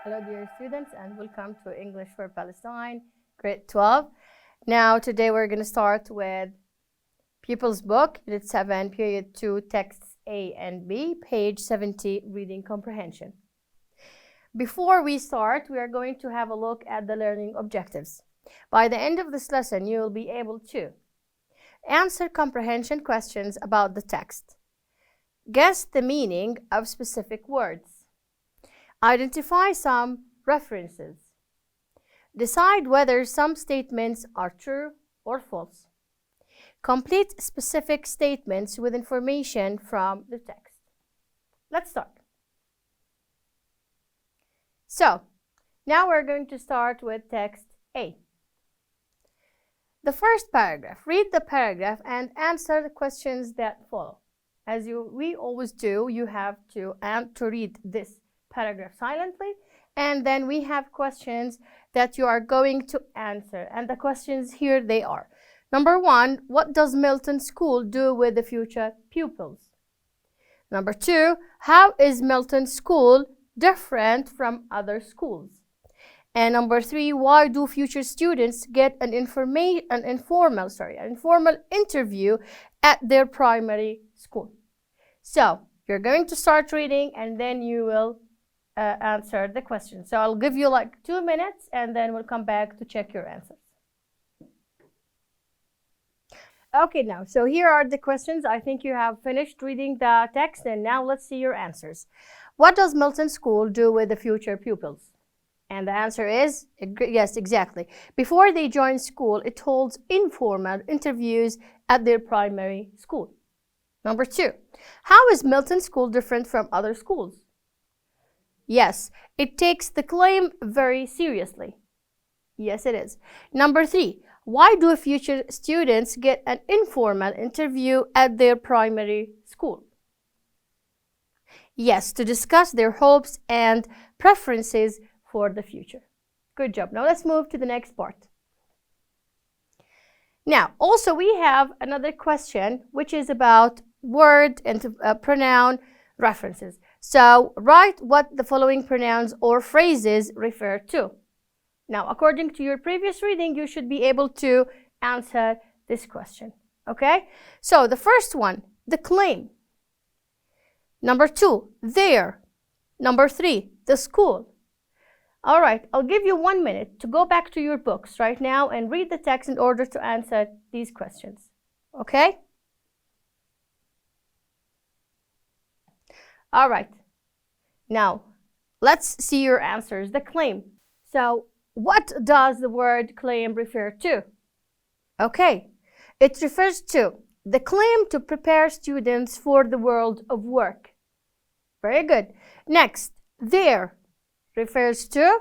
Hello dear students and welcome to English for Palestine, grade 12. Now today we're going to start with Pupils Book, Unit 7, Period 2, Texts A and B, page 70, Reading Comprehension. Before we start, we are going to have a look at the learning objectives. By the end of this lesson, you will be able to answer comprehension questions about the text, guess the meaning of specific words, identify some references, decide whether some statements are true or false, complete specific statements with information from the text. Let's start. So, now we're going to start with text A. The first paragraph. Read the paragraph and answer the questions that follow. As we always do, you have to read this paragraph silently, and then we have questions that you are going to answer. And the questions here they are. Number 1, what does Milton School do with the future pupils? Number 2, how is Milton School different from other schools? And number 3, why do future students get an informal interview at their primary school? So you're going to start reading and then you will answer the question. So I'll give you like 2 minutes and then we'll come back to check your answers. Okay, now, so here are the questions. I think you have finished reading the text and now let's see your answers. What does Milton School do with the future pupils? And the answer is, yes, exactly. Before they join school, it holds informal interviews at their primary school. Number 2, how is Milton School different from other schools? Yes, it takes the claim very seriously. Yes, it is. Number 3, why do future students get an informal interview at their primary school? Yes, to discuss their hopes and preferences for the future. Good job. Now let's move to the next part. Now, also we have another question which is about word and pronoun references. So write what the following pronouns or phrases refer to. Now, according to your previous reading, you should be able to answer this question. Okay? So the first one, the claim. Number 2, their. Number 3, the school. All right, I'll give you 1 minute to go back to your books right now and read the text in order to answer these questions. Okay? All right. Now, let's see your answers. The claim. So, what does the word claim refer to? Okay, it refers to the claim to prepare students for the world of work. Very good. Next, their refers to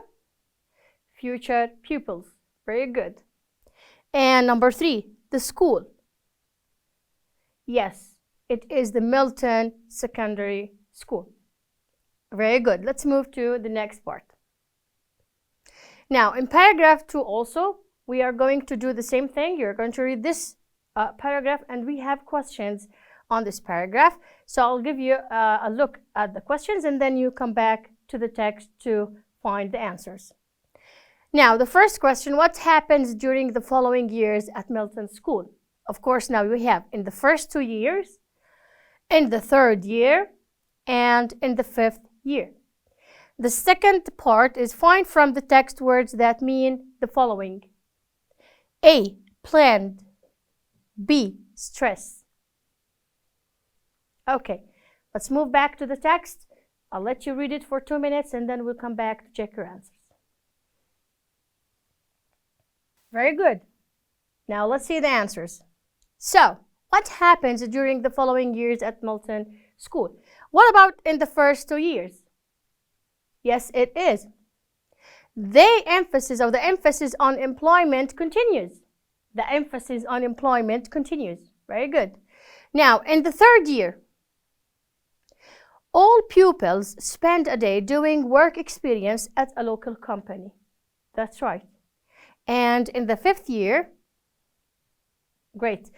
future pupils. Very good. And number 3, the school. Yes, it is the Milton Secondary School. Very good. Let's move to the next part. Now, in paragraph 2 also, we are going to do the same thing. You're going to read this paragraph and we have questions on this paragraph. So I'll give you a look at the questions and then you come back to the text to find the answers. Now, the first question, what happens during the following years at Milton School? Of course, now we have in the first 2 years, in the 3rd year, and in the 5th year. The second part is find from the text words that mean the following. A, planned. B, stress. Okay, let's move back to the text. I'll let you read it for 2 minutes and then we'll come back to check your answers. Very good. Now let's see the answers. So, what happens during the following years at Milton School? What about in the first 2 years? Yes, it is. The emphasis on employment continues. The emphasis on employment continues. Very good. Now, in the 3rd year, all pupils spend a day doing work experience at a local company. That's right. And in the 5th year, great.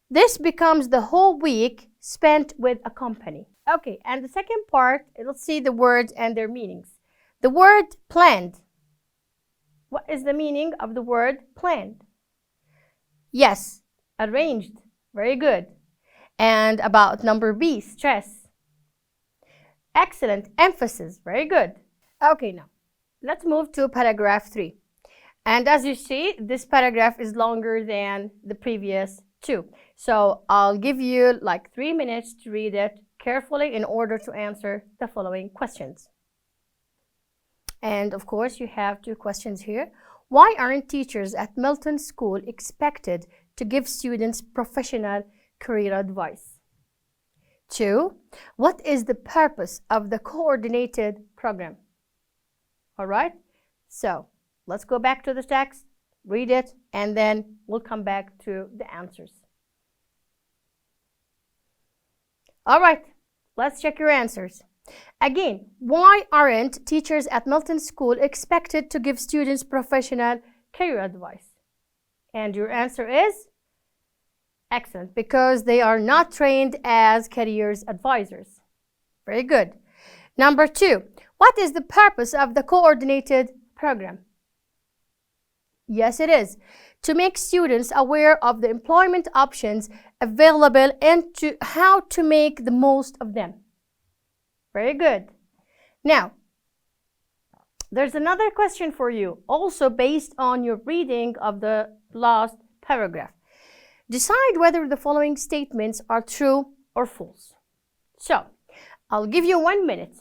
This becomes the whole week spent with a company. Okay, and the second part, let's see the words and their meanings. The word planned. What is the meaning of the word planned? Yes, arranged. Very good. And about number B, stress. Excellent. Emphasis. Very good. Okay, now let's move to paragraph 3. And as you see, this paragraph is longer than the previous 2. So I'll give you like 3 minutes to read it carefully in order to answer the following questions. And of course, you have 2 questions here. Why aren't teachers at Milton School expected to give students professional career advice? 2, what is the purpose of the coordinated program? All right, so let's go back to the text, read it, and then we'll come back to the answers. All right, let's check your answers. Again, why aren't teachers at Milton School expected to give students professional career advice? And your answer is excellent, because they are not trained as careers advisors. Very good. Number 2, what is the purpose of the coordinated program? Yes, it is to make students aware of the employment options available and to how to make the most of them. Very good. Now, there's another question for you, also based on your reading of the last paragraph. Decide whether the following statements are true or false. So, I'll give you 1 minute,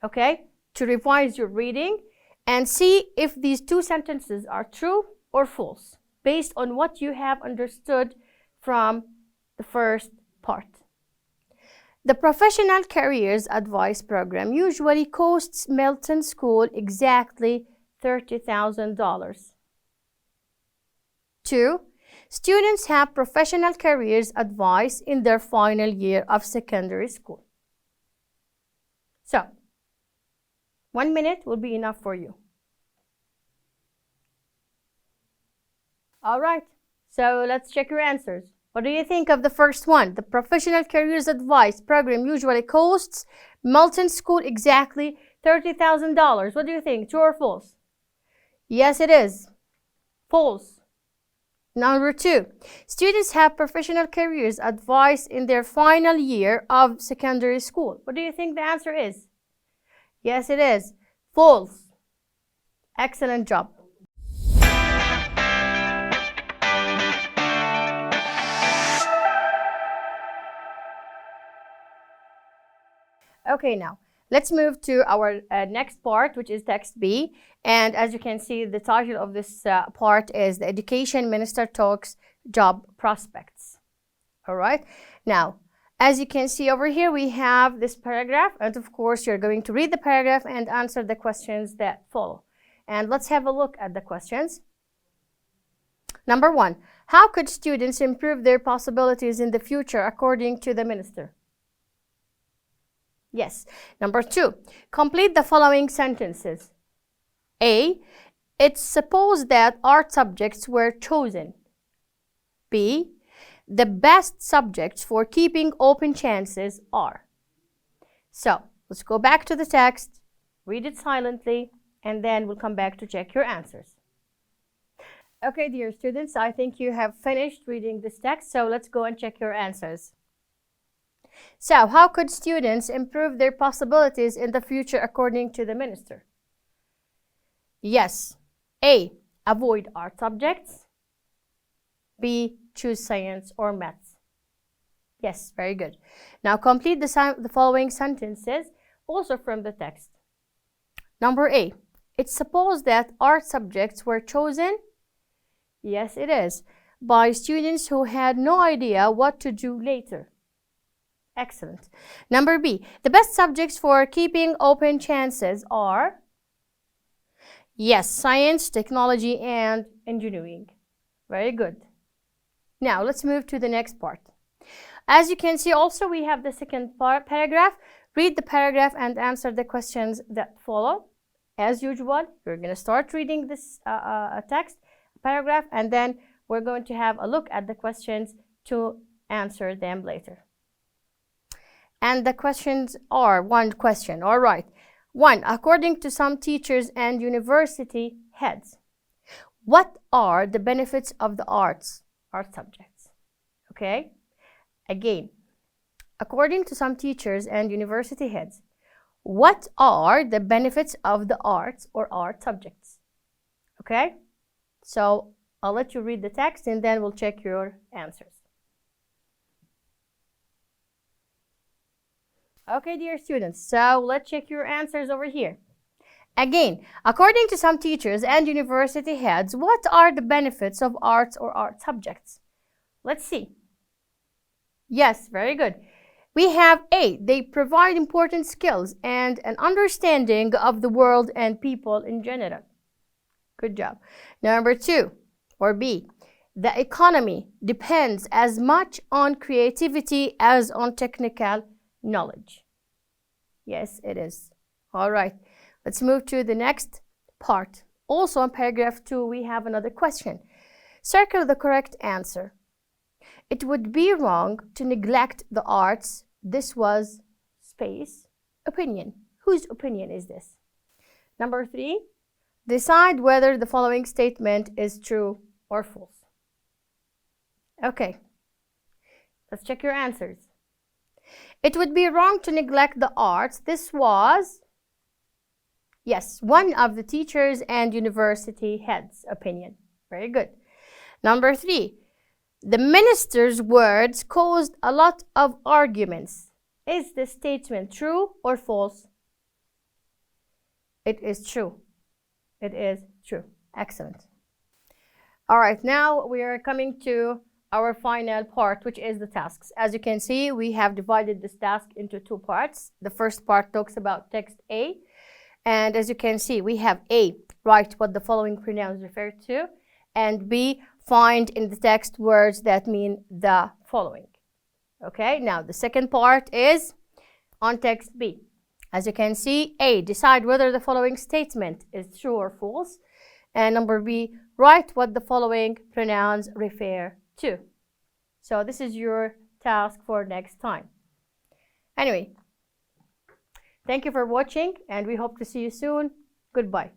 okay, to revise your reading and see if these 2 sentences are true or false, based on what you have understood from the first part. The Professional Careers Advice Program usually costs Milton School exactly $30,000. 2, students have professional careers advice in their final year of secondary school. So, 1 minute will be enough for you. All right, so let's check your answers. What do you think of the first one? The Professional Careers Advice Program usually costs Milton School exactly $30,000. What do you think, true or false? Yes, it is. False. Number 2, students have professional careers advice in their final year of secondary school. What do you think the answer is? Yes, it is. False. Excellent job. Okay, now let's move to our next part, which is text B. And as you can see, the title of this part is The Education Minister Talks Job Prospects. All right. Now, as you can see over here, we have this paragraph. And of course, you're going to read the paragraph and answer the questions that follow. And let's have a look at the questions. Number 1, how could students improve their possibilities in the future according to the minister? Yes. Number 2, complete the following sentences. A, it's supposed that art subjects were chosen. B, the best subjects for keeping open chances are. So, let's go back to the text, read it silently, and then we'll come back to check your answers. Okay, dear students, I think you have finished reading this text, so let's go and check your answers. So, how could students improve their possibilities in the future according to the minister? Yes. A, avoid art subjects. B, choose science or maths. Yes, very good. Now, complete the following sentences, also from the text. Number A, it's supposed that art subjects were chosen. Yes, it is, by students who had no idea what to do later. Excellent. Number B, the best subjects for keeping open chances are, yes, science, technology, and engineering. Very good. Now, let's move to the next part. As you can see, also, we have the second paragraph. Read the paragraph and answer the questions that follow. As usual, we're going to start reading this text, paragraph, and then we're going to have a look at the questions to answer them later. And the questions are, one question, all right. 1. According to some teachers and university heads, what are the benefits of the art subjects? Okay? Again, according to some teachers and university heads, what are the benefits of the arts or art subjects? Okay? So I'll let you read the text and then we'll check your answers. Okay, dear students, so let's check your answers over here. Again, according to some teachers and university heads, what are the benefits of arts or art subjects? Let's see. Yes, very good. We have A, they provide important skills and an understanding of the world and people in general. Good job. Number 2, or B, the economy depends as much on creativity as on technical knowledge. Yes, it is. All right, let's move to the next part. Also in paragraph 2, we have another question. Circle the correct answer. It would be wrong to neglect the arts. This was space opinion. Whose opinion is this? Number 3, decide whether the following statement is true or false. Okay, let's check your answers. It would be wrong to neglect the arts. This was, yes, one of the teachers and university heads' opinion. Very good. Number 3, the minister's words caused a lot of arguments. Is this statement true or false? It is true. It is true. Excellent. All right, now we are coming to our final part, which is the tasks. As you can see, we have divided this task into 2 parts. The first part talks about text A. And as you can see, we have A, write what the following pronouns refer to, and B, find in the text words that mean the following. Okay, now the second part is on text B. As you can see, A, decide whether the following statement is true or false. And number B, write what the following pronouns refer to. So this is your task for next time. Anyway, thank you for watching and we hope to see you soon. Goodbye.